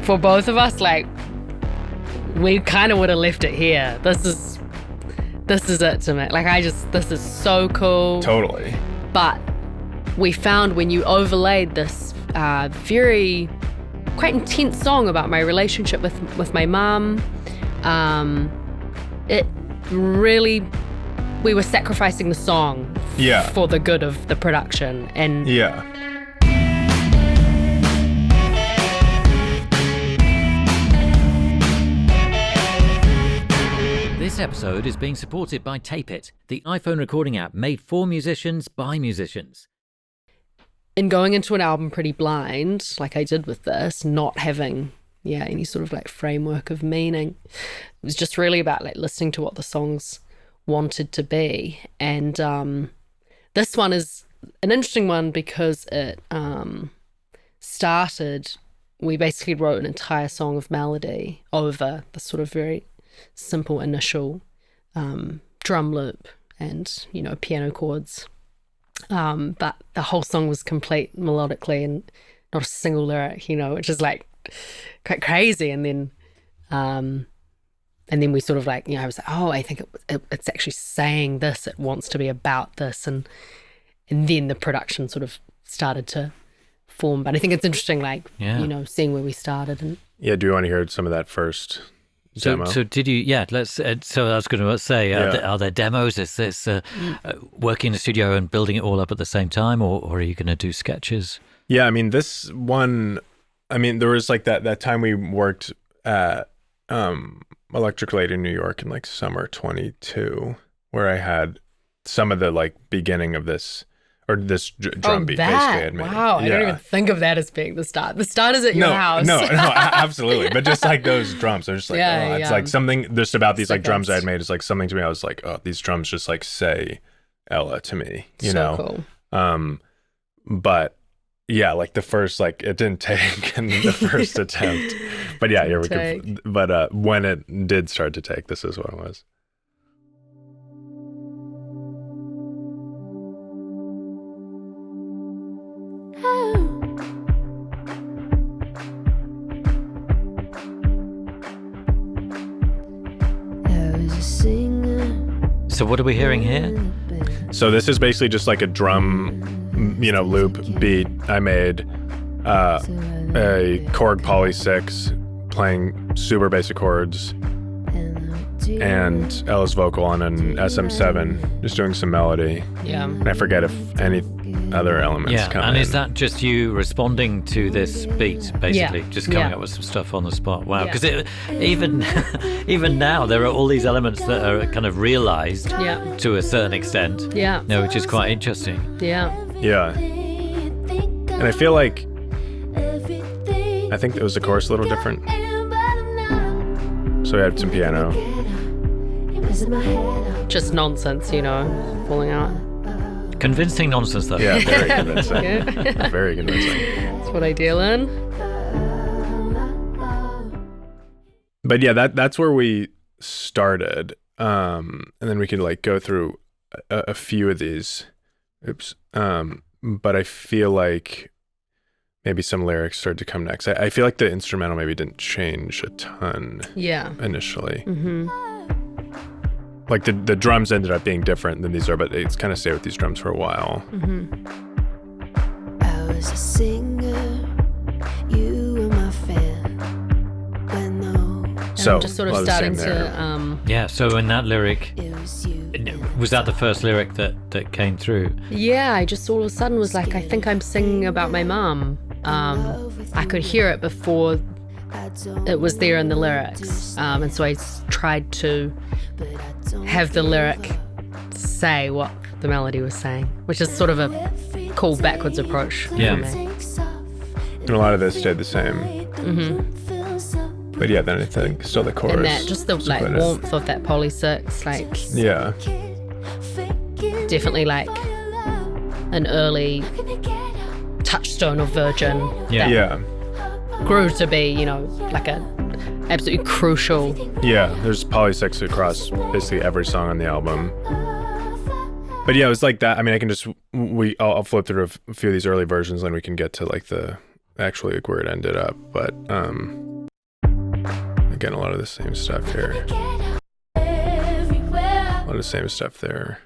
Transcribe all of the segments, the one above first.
for both of us, like, we kind of would have left it here. This is it to me. Like, this is so cool. Totally. But we found when you overlaid this very quite intense song about my relationship with my mum, it really, we were sacrificing the song for the good of the production. And This episode is being supported by Tape It, the iPhone recording app made for musicians by musicians. In going into an album pretty blind, like I did with this, not having any sort of like framework of meaning, it was just really about like listening to what the songs wanted to be. And this one is an interesting one because it started, we basically wrote an entire song of melody over the sort of very simple initial drum loop and piano chords, but the whole song was complete melodically and not a single lyric, which is like quite crazy. And then we sort of like, I was like, oh, I think it's actually saying this, it wants to be about this, and then the production sort of started to form. But I think it's interesting, like seeing where we started. And do you want to hear some of that first demo? So did you? Let's. So I was going to say, are there demos? Is this working in the studio and building it all up at the same time, or are you going to do sketches? Yeah, I mean, this one. I mean, there was like that time we worked at Electric Light in New York in like summer 22, where I had some of the like beginning of this. Or this drum beat basically I had made. Wow, I don't even think of that as being the start. The start is at your house. No, absolutely. But just like those drums, they're just like, it's like something just about these like drums I had made is like something to me. I was like, oh, these drums just like say Ella to me, you know? Cool. But yeah, like the first, like it didn't take in the first attempt. But yeah, here we go. But when it did start to take, this is what it was. So what are we hearing here? So this is basically just like a drum, loop beat I made. A Korg Poly 6 playing super basic chords, and Ella's vocal on an SM7 just doing some melody. Yeah. And I forget if any other elements come in. And is that just you responding to this beat, basically? Just coming up with some stuff on the spot? Wow. Because even now, there are all these elements that are kind of realized to a certain extent. Yeah. Which is quite interesting. Yeah. Yeah. And I feel like, I think it was the chorus a little different. So we had some piano. Just nonsense, falling out. Convincing nonsense, though. Yeah, very convincing. Very convincing. That's what I deal in. But yeah, that's where we started. And then we could like go through a few of these. But I feel like maybe some lyrics started to come next. I feel like the instrumental maybe didn't change a ton initially. Mm-hmm. Like the drums ended up being different than these are, but it's kind of stayed with these drums for a while. Mm-hmm. I was a singer, you were my fan. So I'm just sort of starting to so in that lyric, was that the first lyric that came through? Yeah, I just all of a sudden was like, I think I'm singing about my mom. I could hear it before it was there in the lyrics, and so I tried to have the lyric say what the melody was saying, which is sort of a cool backwards approach for me. And a lot of this stayed the same. Mm-hmm. But yeah, then I think still the chorus. And that, just the like warmth of that Poly 6, like definitely like an early touchstone of Virgin. Yeah. Grew to be, like a absolutely crucial. Yeah, there's Poly 6 across basically every song on the album. But yeah, it was like that. I mean, I can just I'll flip through a few of these early versions, and we can get to like the actually like where it ended up. But Again, a lot of the same stuff here. A lot of the same stuff there.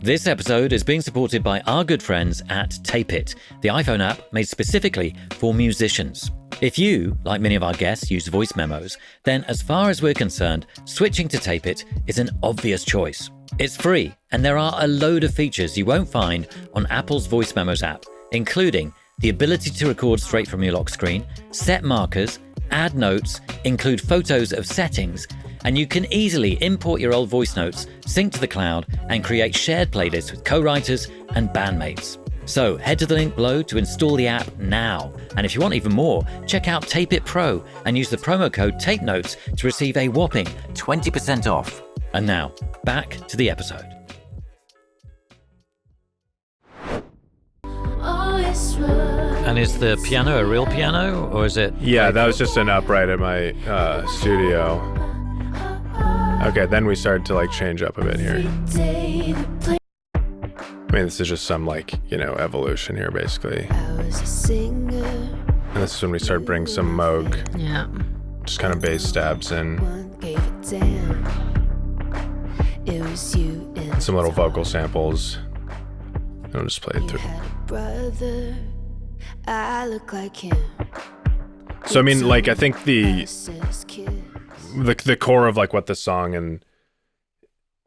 This episode is being supported by our good friends at Tape It, the iPhone app made specifically for musicians. If you, like many of our guests, use voice memos, then as far as we're concerned, switching to Tape It is an obvious choice. It's free, and there are a load of features you won't find on Apple's Voice Memos app, including the ability to record straight from your lock screen, set markers, add notes, include photos of settings, and you can easily import your old voice notes, sync to the cloud, and create shared playlists with co-writers and bandmates. So head to the link below to install the app now. And if you want even more, check out Tape It Pro and use the promo code TAPENOTES to receive a whopping 20% off. And now, back to the episode. And is the piano a real piano, or is it? Yeah, that was just an upright at my studio. Okay, then we started to like change up a bit here. I mean, this is just some like, evolution here basically. And this is when we started bringing some Moog. Yeah. Just kind of bass stabs in. Some little vocal samples. I'll just play it through. So I mean, like, I think the core of like what the song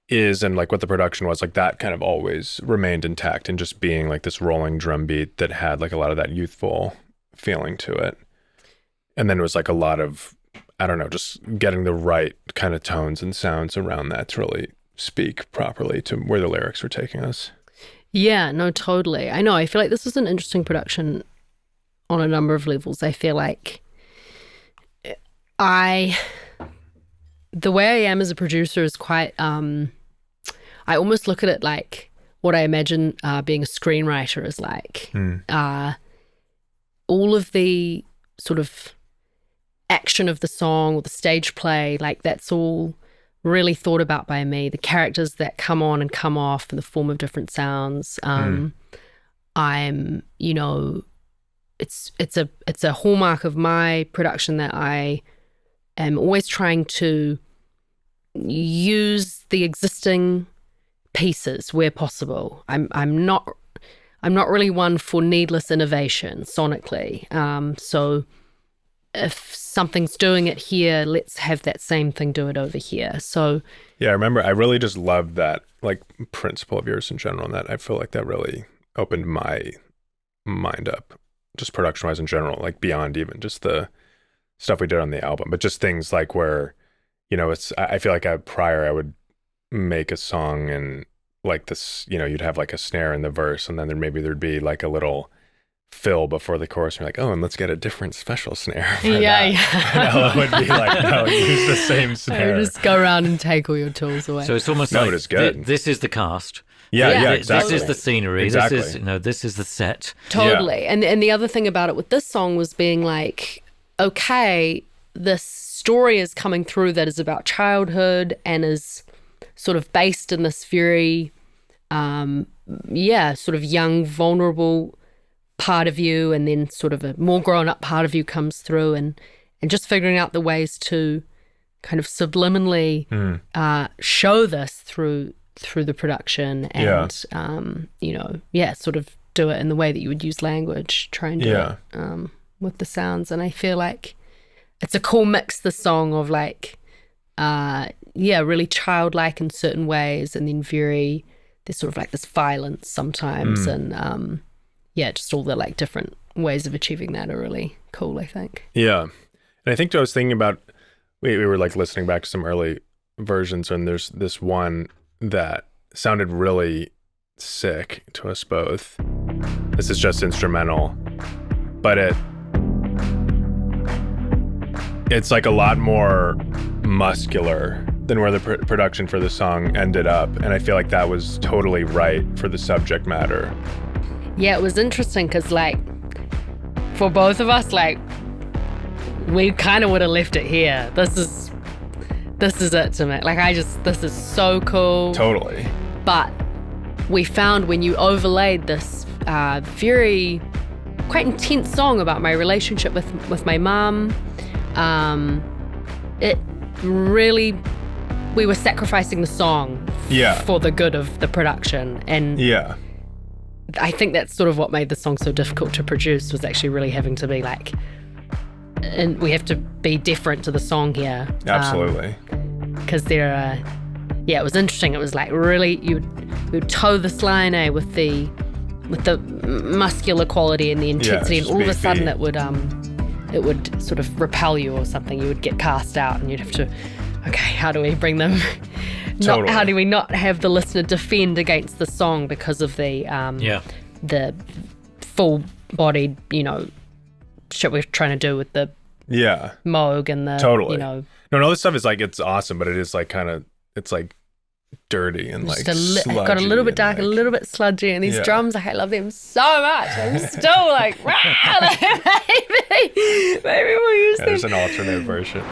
is and like what the production was, like that kind of always remained intact, and just being like this rolling drum beat that had like a lot of that youthful feeling to it. And then it was like a lot of, I don't know, just getting the right kind of tones and sounds around that to really speak properly to where the lyrics were taking us. Yeah, no, totally. I know. I feel like this was an interesting production on a number of levels. I feel like the way I am as a producer is quite, I almost look at it like what I imagine being a screenwriter is like. All of the sort of action of the song or the stage play, like that's all really thought about by me. The characters that come on and come off in the form of different sounds. I'm, it's a hallmark of my production that I am always trying to use the existing pieces where possible. I'm not really one for needless innovation sonically. So if something's doing it here, let's have that same thing do it over here. So yeah, I remember I really just loved that like principle of yours in general, and that I feel like that really opened my mind up, just production wise in general, like beyond even just the stuff we did on the album, but just things like where, I feel like I would make a song and like this, you'd have like a snare in the verse, and then there'd be like a little fill before the chorus, and you're like, oh, and let's get a different special snare for that. And Ella would be like, no, use the same snare. Just go around and take all your tools away. So it's almost no, like it is good. This is the cast. Yeah, exactly. This is the scenery. Exactly. This is the set. Totally. Yeah. And the other thing about it with this song was being like, okay, this story is coming through that is about childhood and is sort of based in this very, sort of young, vulnerable part of you, and then sort of a more grown-up part of you comes through, and just figuring out the ways to kind of subliminally show this through the production, and sort of do it in the way that you would use language, try and do it with the sounds. And I feel like it's a cool mix, the song, of like really childlike in certain ways, and then there's sort of like this violence sometimes, and just all the like different ways of achieving that are really cool, I think. Yeah. And I think I was thinking about, we were like listening back to some early versions, and there's this one that sounded really sick to us both. This is just instrumental, but it's like a lot more muscular than where the production for the song ended up. And I feel like that was totally right for the subject matter. Yeah, it was interesting because, like, for both of us, like, we kind of would have left it here. This is it to me. Like, this is so cool. Totally. But we found when you overlaid this very quite intense song about my relationship with my mum, it really, we were sacrificing the song for the good of the production. And I think that's sort of what made the song so difficult to produce, was actually really having to be like, and we have to be different to the song here. Absolutely. Because it was interesting. It was like really, you would toe this line with the muscular quality and the intensity, and all of a sudden it would sort of repel you or something. You would get cast out, and you'd have to, okay, how do we bring them? How do we not have the listener defend against the song because of the full-bodied, shit we're trying to do with the Moog and the No, this stuff is like, it's awesome, but it is like kind of, it's like dirty and like sludgy, got a little bit dark, a little bit sludgy, and these drums, I love them so much. I'm still like, maybe we'll use them. There's an alternate version.